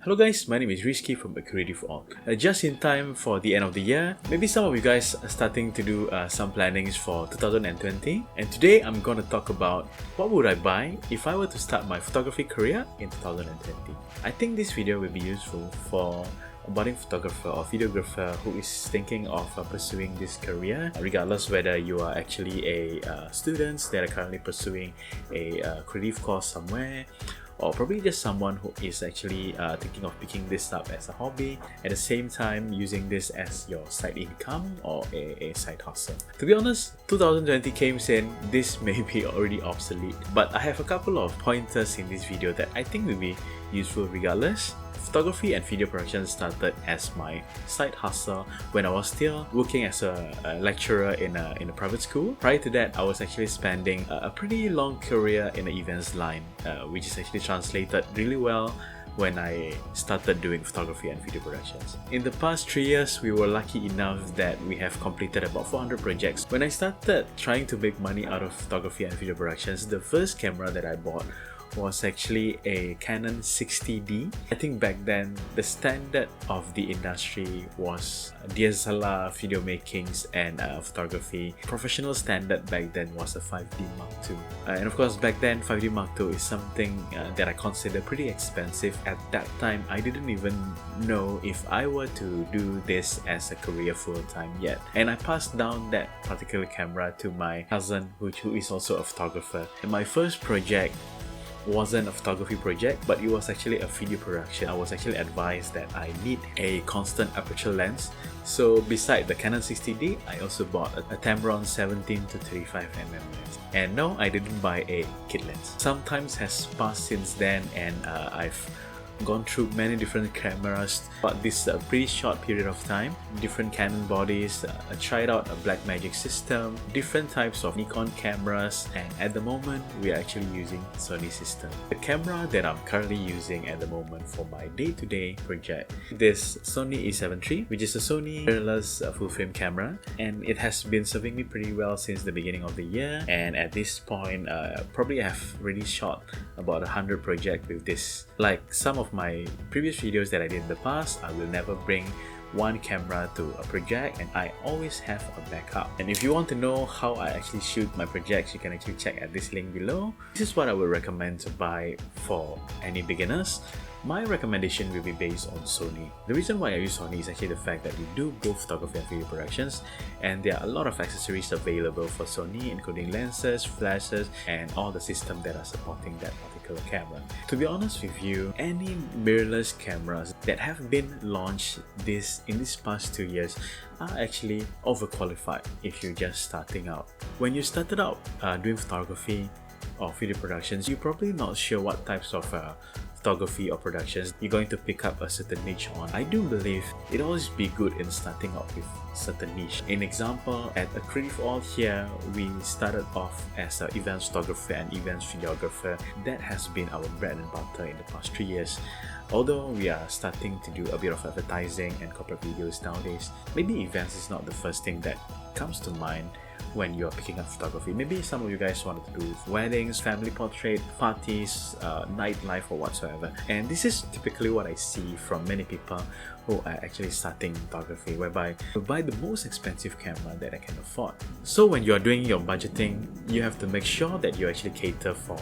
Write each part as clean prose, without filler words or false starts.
Hello guys, my name is Rizky from A Creative Org. Just in time for the end of the year, maybe some of you guys are starting to do some plannings for 2020. And today I'm going to talk about what would I buy if I were to start my photography career in 2020. I think this video will be useful for a budding photographer or videographer who is thinking of pursuing this career, regardless whether you are actually a student that are currently pursuing a creative course somewhere, or probably just someone who is actually thinking of picking this up as a hobby, at the same time using this as your side income or a side hustle. To be honest, 2020 came in, this may be already obsolete, but I have a couple of pointers in this video that I think will be useful regardless. Photography and video production started as my side hustle when I was still working as a lecturer in a private school. Prior to that, I was actually spending a pretty long career in the events line, which is actually translated really well when I started doing photography and video productions. In the past 3 years, we were lucky enough that we have completed about 400 projects. When I started trying to make money out of photography and video productions, the first camera that I bought was actually a Canon 60D. I think back then the standard of the industry was DSLR video makings and photography. Professional standard back then was a 5D Mark II. And of course back then 5D Mark II is something that I consider pretty expensive. At that time I didn't even know if I were to do this as a career full-time yet. And I passed down that particular camera to my cousin who is also a photographer. And my first project wasn't a photography project, but it was actually a video production. I was actually advised that I need a constant aperture lens. So beside the Canon 60D, I also bought a Tamron 17 to 35mm lens. And no, I didn't buy a kit lens. Some time has passed since then, and I've gone through many different cameras, but this pretty short period of time. Different Canon bodies, I tried out a Blackmagic system, different types of Nikon cameras, and at the moment we are actually using Sony system. The camera that I'm currently using at the moment for my day-to-day project, this Sony A7 III, which is a Sony mirrorless full-frame camera, and it has been serving me pretty well since the beginning of the year. And at this point, probably I have already shot about 100 projects with this. Like some of my previous videos that I did in the past, I will never bring one camera to a project, and I always have a backup. And if you want to know how I actually shoot my projects, you can actually check at this link below. This is what I would recommend to buy for any beginners. My recommendation will be based on Sony. The reason why I use Sony is actually the fact that we do both photography and video productions, and there are a lot of accessories available for Sony, including lenses, flashes, and all the systems that are supporting that particular camera. To be honest with you, any mirrorless cameras that have been launched in these past 2 years are actually overqualified if you're just starting out. When you started out doing photography or video productions, you're probably not sure what types of photography or productions you're going to pick up a certain niche on. I do believe it always be good in starting out with certain niche. In example, at A Creative Org here, we started off as an events photographer and events videographer. That has been our bread and butter in the past 3 years. Although we are starting to do a bit of advertising and corporate videos nowadays, maybe events is not the first thing that comes to mind when you're picking up photography. Maybe some of you guys wanted to do weddings, family portrait, parties, nightlife or whatsoever. And this is typically what I see from many people who are actually starting photography, whereby you buy the most expensive camera that I can afford. So when you're doing your budgeting, you have to make sure that you actually cater for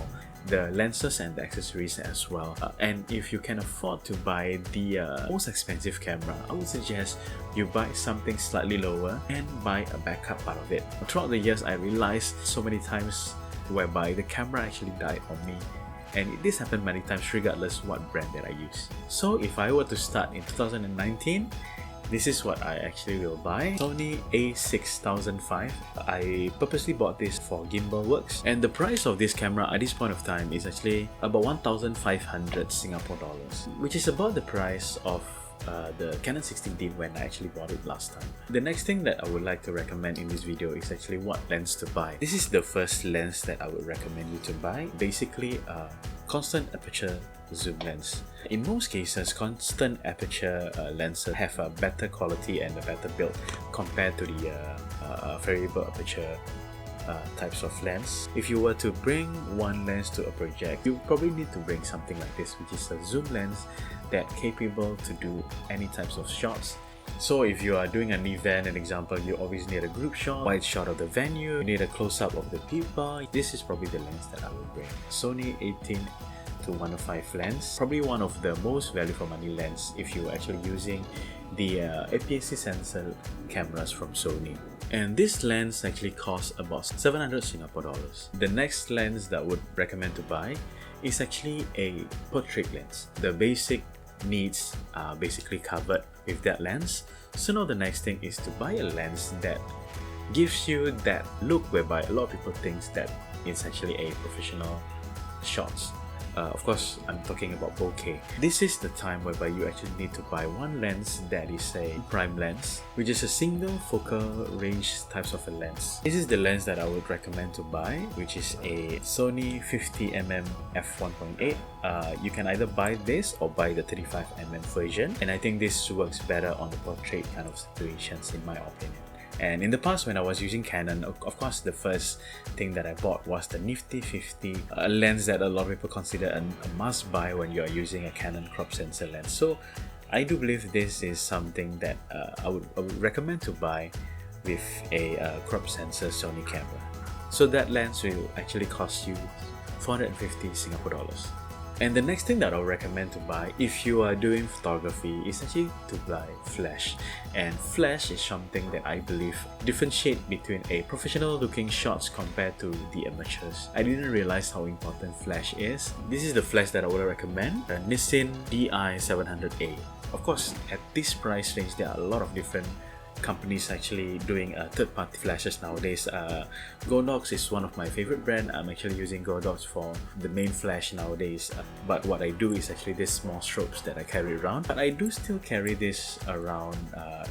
the lenses and the accessories as well. And if you can afford to buy the most expensive camera, I would suggest you buy something slightly lower and buy a backup part of it. Throughout the years, I realized so many times whereby the camera actually died on me, and this happened many times regardless what brand that I use. So if I were to start in 2019, this is what I actually will buy. Sony A6005. I purposely bought this for gimbal works, and the price of this camera at this point of time is actually about 1,500 Singapore dollars, which is about the price of the Canon 60D when I actually bought it last time. The next thing that I would like to recommend in this video is actually what lens to buy. This is the first lens that I would recommend you to buy. Basically, constant aperture zoom lens. In most cases, constant aperture lenses have a better quality and a better build compared to the variable aperture types of lens. If you were to bring one lens to a project, you probably need to bring something like this, which is a zoom lens that capable to do any types of shots. So if you are doing an event, an example, you always need a group shot, wide shot of the venue, you need a close-up of the people. This is probably the lens that I will bring. Sony 18-105 lens, probably one of the most value for money lens if you're actually using the APS-C sensor cameras from Sony. And this lens actually costs about 700 Singapore dollars. The next lens that I would recommend to buy is actually a portrait lens. The basic needs are basically covered with that lens. So now the next thing is to buy a lens that gives you that look whereby a lot of people think that it's actually a professional shots. Of course, I'm talking about bokeh. This is the time whereby you actually need to buy one lens that is a prime lens, which is a single focal range types of a lens. This is the lens that I would recommend to buy, which is a Sony 50mm f1.8. You can either buy this or buy the 35mm version, and I think this works better on the portrait kind of situations in my opinion. And in the past, when I was using Canon, of course, the first thing that I bought was the Nifty 50, a lens that a lot of people consider a must-buy when you are using a Canon crop sensor lens. So I do believe this is something that I would recommend to buy with a crop sensor Sony camera. So that lens will actually cost you 450 Singapore dollars. And the next thing that I'll recommend to buy if you are doing photography is actually to buy flash. And flash is something that I believe differentiate between a professional looking shots compared to the amateurs. I didn't realize how important flash is. This is the flash that I would recommend, the Nissin DI700A. Of course, at this price range, there are a lot of different companies actually doing third-party flashes nowadays. Godox is one of my favorite brand. I'm actually using Godox for the main flash nowadays, but what I do is actually these small strobes that I carry around. But I do still carry this around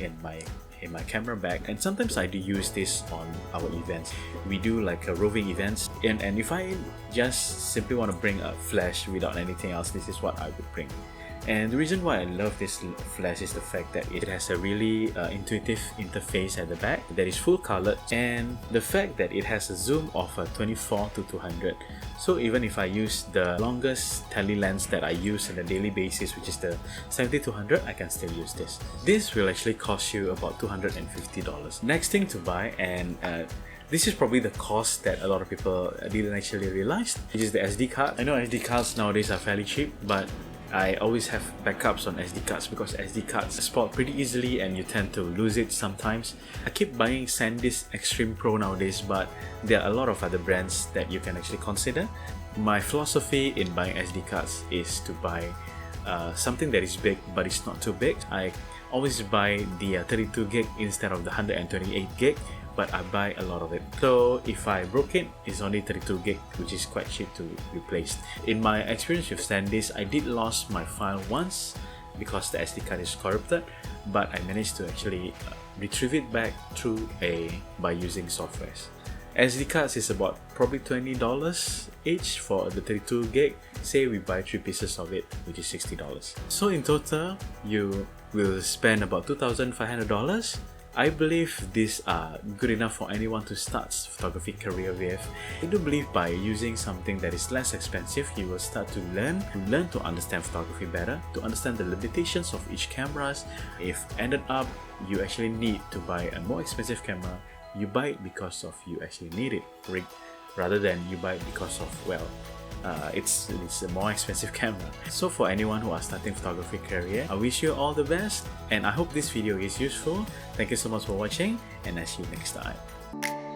in my camera bag, and sometimes I do use this on our events. We do like roving events, and if I just simply want to bring a flash without anything else, this is what I would bring. And the reason why I love this flash is the fact that it has a really intuitive interface at the back that is full colored, and the fact that it has a zoom of 24-200. So even if I use the longest tele lens that I use on a daily basis, which is the 70-200, I can still use this. This will actually cost you about $250. Next thing to buy, and this is probably the cost that a lot of people didn't actually realize, which is the SD card. I know SD cards nowadays are fairly cheap, but I always have backups on SD cards because SD cards spoil pretty easily and you tend to lose it sometimes. I keep buying SanDisk Extreme Pro nowadays, but there are a lot of other brands that you can actually consider. My philosophy in buying SD cards is to buy something that is big but it's not too big. I always buy the 32 gig instead of the 128 gig, but I buy a lot of it. So if I broke it, it's only 32 gig, which is quite cheap to replace. In my experience with SanDisk, I did lose my file once because the SD card is corrupted, but I managed to actually retrieve it back by using softwares. SD cards is about probably $20 each for the 32 gig. Say we buy 3 pieces of it, which is $60. So in total, you will spend about $2,500. I believe these are good enough for anyone to start photography career with. I do believe by using something that is less expensive, you will start to learn to understand photography better, to understand the limitations of each cameras. If ended up you actually need to buy a more expensive camera, you buy it because of you actually need it, rather than you buy it because of, well, it's a more expensive camera. So for anyone who are starting photography career, I wish you all the best, and I hope this video is useful. Thank you so much for watching, and I'll see you next time.